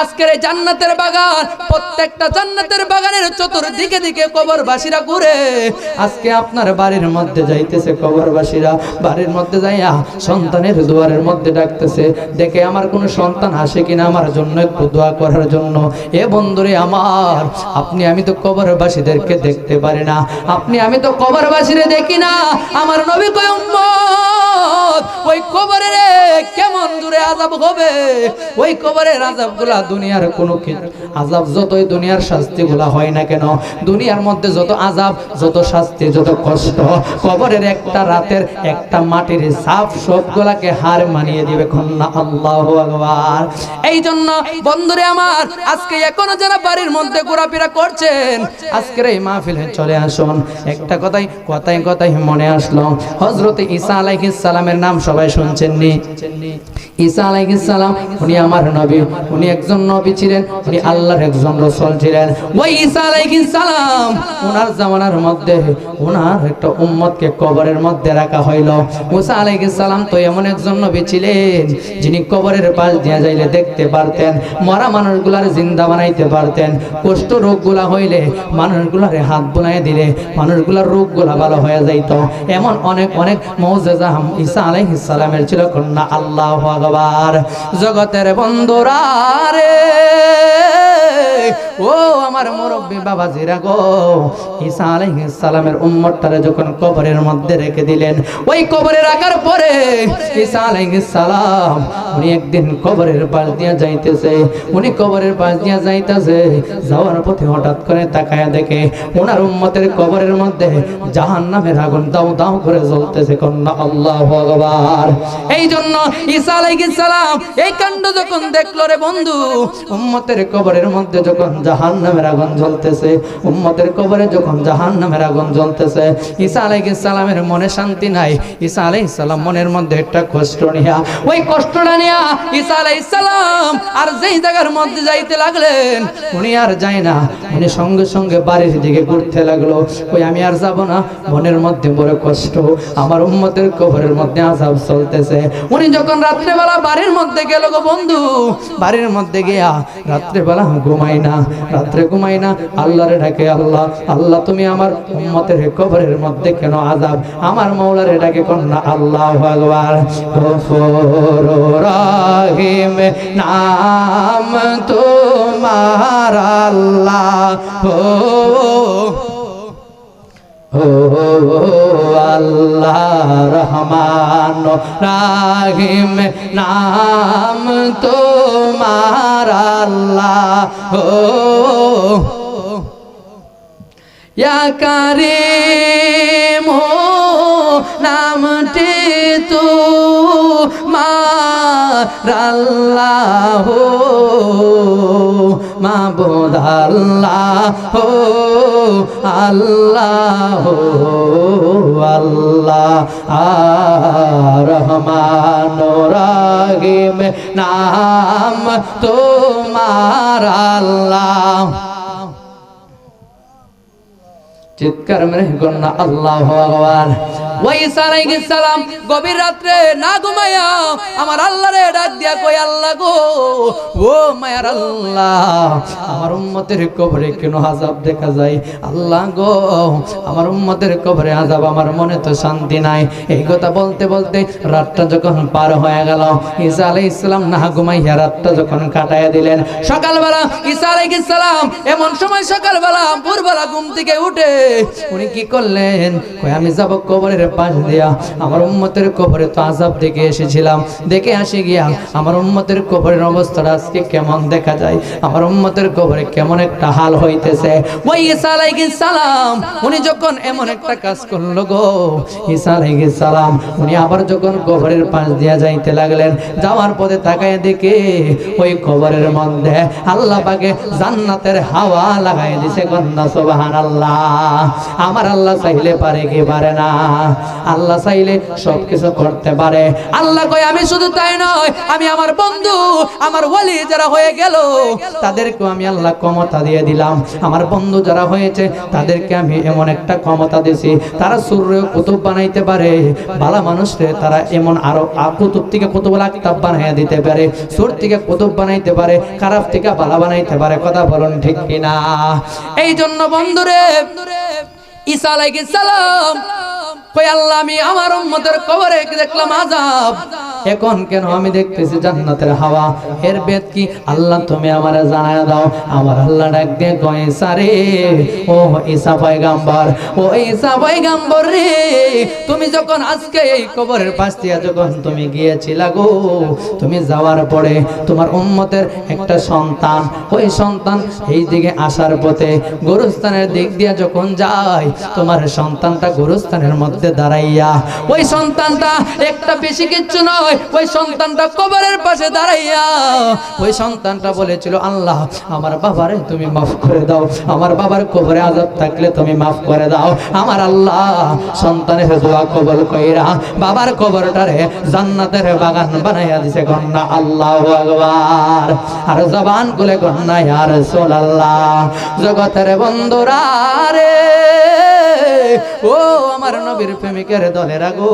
আজকের এই জান্নাতের বাগান, প্রত্যেকটা জান্নাতের বাগানের চতুর্দিকে দিকে কবরবাসীরা ঘুরে। আজকে আপনার বাড়ির মধ্যে যাইতেছে কবরবাসীরা, বাড়ির মধ্যে যাইয়া সন্তানের দুয়ারের মধ্যে ডাকতেছে, দেখে আমার কোনো সন্তান আসে কিনা আমার জন্য একটু দোয়া করার জন্য। এ বন্ধুরে আমার, আমি তো কবরবাসীদেরকে দেখতে পারি না, আমি তো কবরবাসীরে দেখি না। আমার নবী কয় উম্মত, ওই কবরের কেমন দূরে আযাব হবে, ওই কবরের আযাবগুলা দুনিয়ার কোনো আযাব, যতই দুনিয়ার শাস্তিগুলা হয় না কেন, দুনিয়ার মধ্যে যত আযাব, যত শাস্তি, যত কষ্ট, কবরের একটা রাতের একটা মাটির ছাপ সবগুলাকে হার মানিয়ে দিবে। কন্যা আল্লাহু আকবার। এই জন্য বন্ধুরে আমার, আজকে এখনো যারা বাড়ির মধ্যে ঘোরাফেরা করছেন, আজকের এই মাহফিলে চলে আসুন। একটা কথাই মনে আসলো, হযরত ঈসা আলাইহিস সালামের নাম সবাই শুনছেন নি? ঈসা আলাইহিস সালাম উনি আমার নবী, উনি একজন নবী ছিলেন, উনি আল্লাহর একজন রাসূল ছিলেন। ওই ঈসা আলাইহিস সালাম ওনার জামানার মধ্যে ওনার একটা উম্মতকে কবরের মধ্যে রাখা হইল। ঈসা আলাইহিস সালাম তো এমন একজন নবী ছিলেন যিনি কবরের পাশ দিয়ে যাইলে দেখতে পারতেন, মরা মানুষগুলার জিন্দা বানাইতে পারতেন, কুষ্ঠ রোগগুলা হইলে মানুষগুলারে হাত বুলাইয়ে দিলে মানুষগুলার রোগগুলা ভালো হয়ে যাইত। এমন অনেক অনেক মুজিজা ঈসা আলাইহিস সালামের ছিল। কন্যা আল্লাহু আকবার। জগতের বন্ধুরা রে, ও আমার মুরব্বী বাবাজিরা গো, ঈসা আলাইহিস সালামের উম্মতটারে যখন কবরের মধ্যে রেখে দিলেন, ওই কবরে রাখার পরে ঈসা আলাইহিস সালাম উনি একদিন কবরের পাশ দিয়ে যাইতেছে, উনি কবরের পাশ দিয়ে যাইতেছে, যাওয়ার পথে হঠাৎ করে তাকায়া দেখে ওনার উম্মতের কবরের মধ্যে জাহান্নামের আগুন দাউ দাউ করে জ্বলতেছে। কন্যা আল্লাহু আকবার। এই জন্য ঈসা আলাইহিস সালাম এই কাণ্ড যখন দেখলো রে বন্ধু, উম্মতের কবরের মধ্যে যখন জাহান্নামের আগুন জ্বলতেছে, উম্মতের কবরে যখন জাহান্নামের আগুন জ্বলতেছে, ঈসা আলাইহিস সালামের মনে শান্তি নাই। ঈসা আলাইহিস সালাম মনের মধ্যে একটা কষ্ট নিয়া, ওই কষ্টটা নিয়া ঈসা আলাইহিস সালাম আর যেই জায়গার মধ্যে যাইতে লাগলেন, উনি আর যায় না, উনি সঙ্গে সঙ্গে বাড়ির দিকে ঘুরতে লাগলো। ওই আমি আর যাব না, মনের মধ্যে বড় কষ্ট, আমার উম্মতের কবরের মধ্যে আযাব চলতেছে। উনি যখন রাত্রেবেলা বাড়ির মধ্যে গেল গো বন্ধু, বাড়ির মধ্যে গিয়া রাত্রেবেলা ঘুমাই না, রাত্রে ঘুমাই না, আল্লাহরে ডাকে, আল্লাহ আল্লাহ তুমি আমার উম্মতের কবরের মধ্যে কেন আযাব, আমার মাওলারে ডাকে। কন্যা আল্লাহু আকবার। গফুর রহিম নাম তোমার আল্লাহ, ও আল্লাহ রহমান রাহিম নাম তোমার আল্লাহ, ও ইয়া কারীম নামটি তোমার আল্লাহ, মাবুদ আল্লাহ, আল্লাহ আল্লাহ রহমান রাহিম নাম তোমার আল্লাহ। চিৎকার মেরে কন্যা আল্লাহু আকবার। ওই ঈসা আলাইহিস সালাম গভীর রাত্রে না ঘুমায়া আমার আল্লাহরে ডাক দিয়া কই, আল্লাহ গো, ও মায়ার আল্লাহ, আমার উম্মতের কবরে কেন আযাব দেখা যায়, আল্লাহ গো, আমার উম্মতের কবরে আযাব, আমার মনে তো শান্তি নাই। এই কথা বলতে বলতে রাতটা যখন পার হয়ে গেল, ঈসা আলাইহিস সালাম না ঘুমাইয়া রাতটা যখন কাটায়া দিলেন, সকালবেলা ঈসা আলাইহিস সালাম এমন সময় সকালবেলা ভোরবেলা ঘুম থেকে উঠে উনি কি করলেন, কই আমি যাব কবরের পাশ দিয়া, আমার উম্মতের কবরে তো আযাব দেখে এসেছিলাম, দেখে আসি গিয়া আমার উম্মতের কবরের অবস্থাটা আজকে কেমন দেখা যায়, আমার উম্মতের কবরে কেমন একটা হাল হইতেছে। ওই ঈসা আলাইহিস সালাম উনি যখন এমন একটা কাজ করলো গো, ঈসা আলাইহিস সালাম উনি আবার যখন কবরের পাশ দিয়া যাইতে লাগলেন, যাওয়ার পথে তাকায় দেখে ওই কবরের মধ্যে আল্লাহ পাকে জান্নাতের হাওয়া লাগাই দিয়েছে। কন্যা সুবহানাল্লাহ। আমার আল্লাহ চাইলে পারে কি পারে না? আল্লাহ চাইলে সবকিছু করতে পারে। আল্লাহ কয় আমি শুধু তাই নয়, আমি আমার বন্ধু আমার ওয়ালি যারা হয়ে গেল তাদেরকেও আমি আল্লাহ ক্ষমতা দিয়ে দিলাম। আমার বন্ধু যারা হয়েছে তাদেরকে আমি এমন একটা ক্ষমতা দিয়েছি, তারা সূর্য কুতুব বানাইতে পারে, ভালো মানুষরে তারা এমন আরো কুতুব থেকে কুতুবুল আকতাব বানাইয়া দিতে পারে, সূর থেকে কুতুব বানাইতে পারে, খারাপ থেকে ভালো বানাইতে পারে। কথা বলুন ঠিক কিনা? এই জন্য বন্ধুরে ঈসা আলাইহিস সালাম কই আল্লাহ আমি আমার উম্মতের কবরে দেখলাম আযাব, এখন কেন আমি দেখতেছি জান্নাতের হাওয়া, এর বেদ কি? আল্লাহ তুমি আমারে জানায়া দাও। আমার আল্লাহ ডাক দিয়ে কয় ঈসা রে, ও ঈসা পয়গম্বর, ও ঈসা পয়গম্বর রে, তুমি যখন আজকে এই কবরের পাশ দিয়ে যখন তুমি গিয়েছিলা গো, তুমি যাওয়ার পরে তোমার উম্মতের একটা সন্তান, ওই সন্তান এই দিকে আসার পথে গোরস্থানের দিক দিয়ে যখন যায়, তোমার সন্তানটা গোরস্থানের মধ্যে দাঁড়াইয়া, ওই সন্তানটা একটা বেশি কিচ্ছু নয়, ওই সন্তানটা কবরের পাশে দাঁড়াইয়া ওই সন্তানটা বলেছিল আল্লাহ আমার বাবারে তুমি মাফ করে দাও, আমার বাবার কবরে আযাব থাকলে তুমি মাফ করে দাও। আমার আল্লাহ সন্তানের দোয়া কবুল কইরা বাবার কবরটারে জান্নাতের বাগান বানাইয়া দিছে। গন্না আল্লাহু আকবার, আর জবান খুলে গন্না ইয়া রাসূলুল্লাহ। জগতের বন্ধুরা রে, ও আমার নবীর প্রেমিকের দলেরা গো,